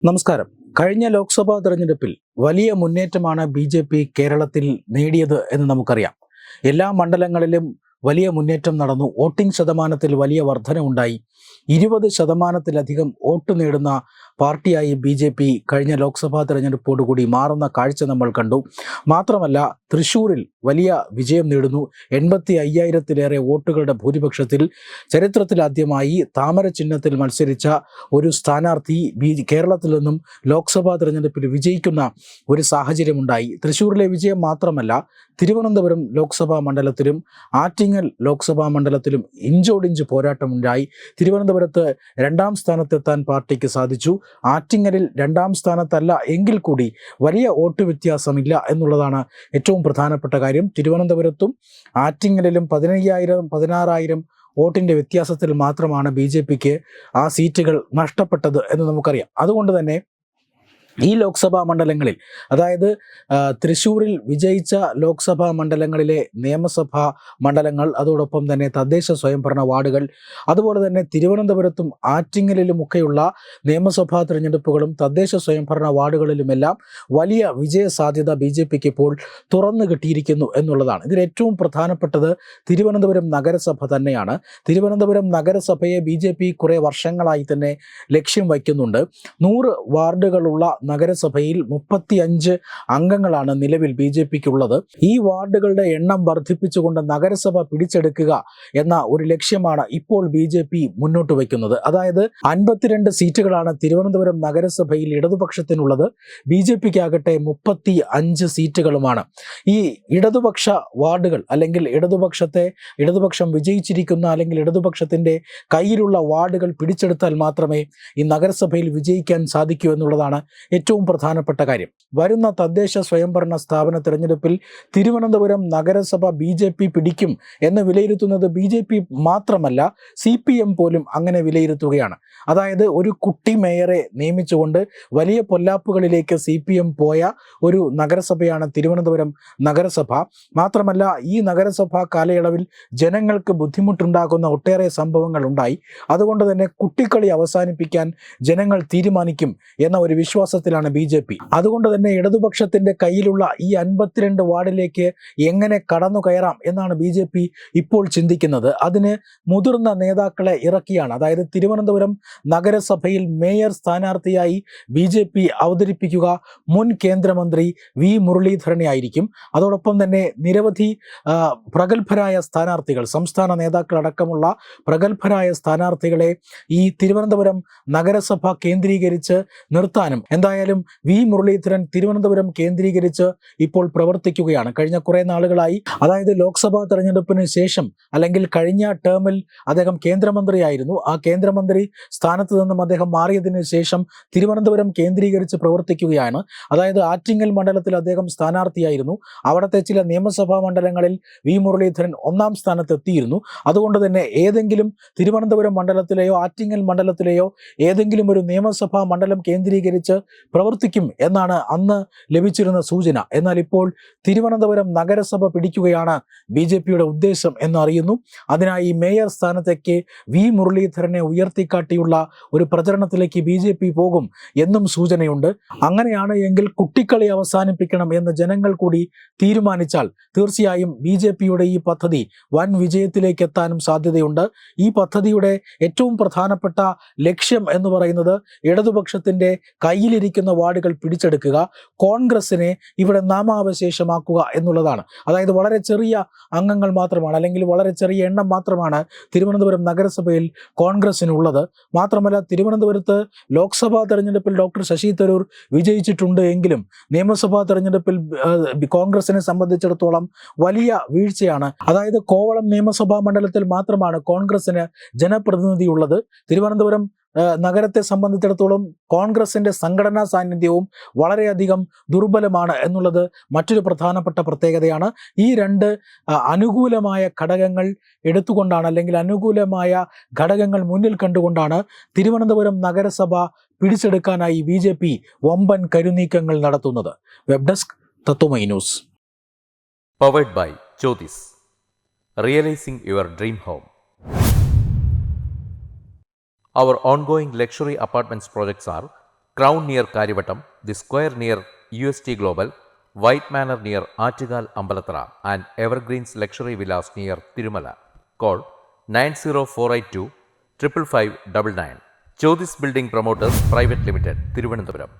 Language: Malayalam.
നമസ്കാരം. കഴിഞ്ഞ ലോക്സഭാ തെരഞ്ഞെടുപ്പിൽ വലിയ മുന്നേറ്റമാണ് ബി.ജെ.പി. കേരളത്തിൽ നേടിയത് എന്ന് നമുക്കറിയാം. എല്ലാ മണ്ഡലങ്ങളിലും വലിയ മുന്നേറ്റം നടന്നു. വോട്ടിംഗ് ശതമാനത്തിൽ വലിയ വർധനവുണ്ടായി. 20% വോട്ട് നേടുന്ന പാർട്ടിയായി ബി.ജെ.പി. കഴിഞ്ഞ ലോക്സഭാ തെരഞ്ഞെടുപ്പോടുകൂടി മാറുന്ന കാഴ്ച നമ്മൾ കണ്ടു. മാത്രമല്ല, തൃശ്ശൂരിൽ വലിയ വിജയം നേടുന്നു. 85,000-ലേറെ വോട്ടുകളുടെ ഭൂരിപക്ഷത്തിൽ ചരിത്രത്തിലാദ്യമായി താമര ചിഹ്നത്തിൽ മത്സരിച്ച ഒരു സ്ഥാനാർത്ഥി കേരളത്തിൽ നിന്നും ലോക്സഭാ തെരഞ്ഞെടുപ്പിൽ വിജയിക്കുന്ന ഒരു സാഹചര്യമുണ്ടായി. തൃശ്ശൂരിലെ വിജയം മാത്രമല്ല, തിരുവനന്തപുരം ലോക്സഭാ മണ്ഡലത്തിലും ആറ്റിങ്ങൽ ലോക്സഭാ മണ്ഡലത്തിലും ഇഞ്ചോടിഞ്ച് പോരാട്ടമുണ്ടായി. തിരുവനന്തപുരത്ത് 2ാം സ്ഥാനത്തെത്താൻ പാർട്ടിക്ക് സാധിച്ചു. ആറ്റിങ്ങലിൽ 2ാം സ്ഥാനത്തല്ല എങ്കിൽ കൂടി വലിയ വോട്ട് വ്യത്യാസമില്ല എന്നുള്ളതാണ് ഏറ്റവും പ്രധാനപ്പെട്ട കാര്യം. തിരുവനന്തപുരത്തും ആറ്റിങ്ങലിലും 15,000-16,000 വോട്ടിൻ്റെ വ്യത്യാസത്തിൽ മാത്രമാണ് ബി.ജെ.പിക്ക് ആ സീറ്റുകൾ നഷ്ടപ്പെട്ടത് എന്ന് നമുക്കറിയാം. അതുകൊണ്ട് തന്നെ ഈ ലോക്സഭാ മണ്ഡലങ്ങളിൽ, അതായത് തൃശ്ശൂരിൽ വിജയിച്ച ലോക്സഭാ മണ്ഡലങ്ങളിലെ നിയമസഭാ മണ്ഡലങ്ങൾ, അതോടൊപ്പം തന്നെ തദ്ദേശ സ്വയംഭരണ വാർഡുകൾ, അതുപോലെ തന്നെ തിരുവനന്തപുരത്തും ആറ്റിങ്ങലിലുമൊക്കെയുള്ള നിയമസഭാ തിരഞ്ഞെടുപ്പുകളും തദ്ദേശ സ്വയംഭരണ വാർഡുകളിലുമെല്ലാം വലിയ വിജയ സാധ്യത ബി.ജെ.പിക്ക് ഇപ്പോൾ തുറന്നു കിട്ടിയിരിക്കുന്നു എന്നുള്ളതാണ്. ഇതിൽ ഏറ്റവും പ്രധാനപ്പെട്ടത് തിരുവനന്തപുരം നഗരസഭ തന്നെയാണ്. തിരുവനന്തപുരം നഗരസഭയെ ബി.ജെ.പി. കുറേ വർഷങ്ങളായി തന്നെ ലക്ഷ്യം വയ്ക്കുന്നുണ്ട്. 100 വാർഡുകളുള്ള നഗരസഭയിൽ 35 അംഗങ്ങളാണ് നിലവിൽ ബി.ജെ.പിക്കുള്ളത്. ഈ വാർഡുകളുടെ എണ്ണം വർദ്ധിപ്പിച്ചുകൊണ്ട് നഗരസഭ പിടിച്ചെടുക്കുക എന്ന ഒരു ലക്ഷ്യമാണ് ഇപ്പോൾ ബി.ജെ.പി. മുന്നോട്ട് വയ്ക്കുന്നത്. അതായത് 52 സീറ്റുകളാണ് തിരുവനന്തപുരം നഗരസഭയിൽ ഇടതുപക്ഷത്തിനുള്ളത്. ബി.ജെ.പിക്കാകട്ടെ 35 സീറ്റുകളുമാണ്. ഈ ഇടതുപക്ഷ വാർഡുകൾ, അല്ലെങ്കിൽ ഇടതുപക്ഷം വിജയിച്ചിരിക്കുന്ന, അല്ലെങ്കിൽ ഇടതുപക്ഷത്തിൻ്റെ കയ്യിലുള്ള വാർഡുകൾ പിടിച്ചെടുത്താൽ മാത്രമേ ഈ നഗരസഭയിൽ വിജയിക്കാൻ സാധിക്കൂ എന്നുള്ളതാണ് ഏറ്റവും പ്രധാനപ്പെട്ട കാര്യം. വരുന്ന തദ്ദേശ സ്വയംഭരണ സ്ഥാപന തിരഞ്ഞെടുപ്പിൽ തിരുവനന്തപുരം നഗരസഭ ബി.ജെ.പി. പിടിക്കും എന്ന് വിലയിരുത്തുന്നത് ബി.ജെ.പി. മാത്രമല്ല, CPM പോലും അങ്ങനെ വിലയിരുത്തുകയാണ്. അതായത് ഒരു കുട്ടി മേയറെ നിയമിച്ചുകൊണ്ട് വലിയ പൊല്ലാപ്പുകളിലേക്ക് CPM പോയ ഒരു നഗരസഭയാണ് തിരുവനന്തപുരം നഗരസഭ. മാത്രമല്ല, ഈ നഗരസഭാ കാലയളവിൽ ജനങ്ങൾക്ക് ബുദ്ധിമുട്ടുണ്ടാകുന്ന ഒട്ടേറെ സംഭവങ്ങൾ ഉണ്ടായി. അതുകൊണ്ട് തന്നെ കുട്ടിക്കളി അവസാനിപ്പിക്കാൻ ജനങ്ങൾ തീരുമാനിക്കും എന്ന ഒരു വിശ്വാസത്തിലാണ് ബി.ജെ.പി. അതുകൊണ്ട് തന്നെ ഇടതുപക്ഷത്തിൻ്റെ കയ്യിലുള്ള ഈ 52 വാർഡിലേക്ക് എങ്ങനെ കടന്നു കയറാം എന്നാണ് ബി.ജെ.പി. ഇപ്പോൾ ചിന്തിക്കുന്നത്. അതിന് മുതിർന്ന നേതാക്കളെ ഇറക്കിയാണ്. അതായത് തിരുവനന്തപുരം നഗരസഭയിൽ മേയർ സ്ഥാനാർത്ഥിയായി ബി.ജെ.പി. അവതരിപ്പിക്കുക മുൻ കേന്ദ്രമന്ത്രി വി. മുരളീധരനെ ആയിരിക്കും. അതോടൊപ്പം തന്നെ നിരവധി പ്രഗത്ഭരായ സ്ഥാനാർത്ഥികൾ, സംസ്ഥാന നേതാക്കളടക്കമുള്ള പ്രഗത്ഭരായ സ്ഥാനാർത്ഥികളെ ഈ തിരുവനന്തപുരം നഗരസഭ കേന്ദ്രീകരിച്ച് നിർത്താനും എന്തായാലും വി. മുരളീധരൻ തിരുവനന്തപുരം കേന്ദ്രീകരിച്ച് ഇപ്പോൾ പ്രവർത്തിക്കുകയാണ്. കഴിഞ്ഞ കുറേ നാളുകളായി, അതായത് ലോക്സഭാ തെരഞ്ഞെടുപ്പിന് ശേഷം, അല്ലെങ്കിൽ കഴിഞ്ഞ ടേമിൽ അദ്ദേഹം കേന്ദ്രമന്ത്രിയായിരുന്നു. ആ കേന്ദ്രമന്ത്രി സ്ഥാനത്ത് നിന്നും അദ്ദേഹം മാറിയതിന് ശേഷം തിരുവനന്തപുരം കേന്ദ്രീകരിച്ച് പ്രവർത്തിക്കുകയാണ്. അതായത് ആറ്റിങ്ങൽ മണ്ഡലത്തിൽ അദ്ദേഹം സ്ഥാനാർത്ഥിയായിരുന്നു. അവിടുത്തെ ചില നിയമസഭാ മണ്ഡലങ്ങളിൽ വി. മുരളീധരൻ 1ാം സ്ഥാനത്തെത്തിയിരുന്നു. അതുകൊണ്ട് തന്നെ ഏതെങ്കിലും തിരുവനന്തപുരം മണ്ഡലത്തിലെയോ ആറ്റിങ്ങൽ മണ്ഡലത്തിലെയോ ഏതെങ്കിലും ഒരു നിയമസഭാ മണ്ഡലം കേന്ദ്രീകരിച്ച് പ്രവർത്തിക്കും എന്നാണ് അന്ന് ലഭിച്ചിരുന്ന സൂചന. എന്നാൽ ഇപ്പോൾ തിരുവനന്തപുരം നഗരസഭ പിടിക്കുകയാണ് ബി.ജെ.പിയുടെ ഉദ്ദേശം എന്നറിയുന്നു. അതിനായി മേയർ സ്ഥാനത്തേക്ക് വി. മുരളീധരനെ ഉയർത്തിക്കാട്ടിയുള്ള ഒരു പ്രചരണത്തിലേക്ക് ബി.ജെ.പി. പോകും എന്നും സൂചനയുണ്ട്. അങ്ങനെയാണ് എങ്കിൽ കുട്ടിക്കളി അവസാനിപ്പിക്കണം എന്ന് ജനങ്ങൾ കൂടി തീരുമാനിച്ചാൽ തീർച്ചയായും ബി.ജെ.പിയുടെ ഈ പദ്ധതി വൻ വിജയത്തിലേക്ക് എത്താനും സാധ്യതയുണ്ട്. ഈ പദ്ധതിയുടെ ഏറ്റവും പ്രധാനപ്പെട്ട ലക്ഷ്യം എന്ന് പറയുന്നത് ഇടതുപക്ഷത്തിൻ്റെ കയ്യിലിരിക്കുന്ന വാർഡുകൾ പിടിച്ചെടുക്കുക, കോൺഗ്രസിനെ ഇവിടെ നാമാവശേഷമാക്കുക എന്നുള്ളതാണ്. അതായത് വളരെ ചെറിയ അംഗങ്ങൾ മാത്രമാണ്, അല്ലെങ്കിൽ വളരെ ചെറിയ എണ്ണം മാത്രമാണ് തിരുവനന്തപുരം നഗരസഭയിൽ കോൺഗ്രസിനുള്ളത്. മാത്രമല്ല, തിരുവനന്തപുരത്ത് ലോക്സഭാ തെരഞ്ഞെടുപ്പിൽ ഡോക്ടർ ശശി തരൂർ വിജയിച്ചിട്ടുണ്ട് എങ്കിലും നിയമസഭാ തെരഞ്ഞെടുപ്പിൽ കോൺഗ്രസിനെ സംബന്ധിച്ചിടത്തോളം വലിയ വീഴ്ചയാണ്. അതായത് കോവളം നിയമസഭാ മണ്ഡലത്തിൽ മാത്രമാണ് കോൺഗ്രസിന് ജനപ്രതിനിധിയുള്ളത്. തിരുവനന്തപുരം നഗരത്തെ സംബന്ധിച്ചിടത്തോളം കോൺഗ്രസിൻ്റെ സംഘടനാ സാന്നിധ്യവും വളരെയധികം ദുർബലമാണ് എന്നുള്ളത് മറ്റൊരു പ്രധാനപ്പെട്ട പ്രത്യേകതയാണ്. ഈ 2 അനുകൂലമായ ഘടകങ്ങൾ എടുത്തുകൊണ്ടാണ്, അല്ലെങ്കിൽ അനുകൂലമായ ഘടകങ്ങൾ മുന്നിൽ കണ്ടുകൊണ്ടാണ് തിരുവനന്തപുരം നഗരസഭ പിടിച്ചെടുക്കാനായി ബി.ജെ.പി. വമ്പൻ കരുനീക്കങ്ങൾ നടത്തുന്നത്. Web desk Tatwamayi news. Powered by Jyothis, realising your dream home. Our ongoing luxury apartments projects are Crown near Karivattam, The Square near UST Global, White Manor near Aattugal Ambalathara, and Evergreens Luxury Villas near Tirumala. Call 90482 55599. Jyothis Building Promoters Private Limited, Thiruvananthapuram.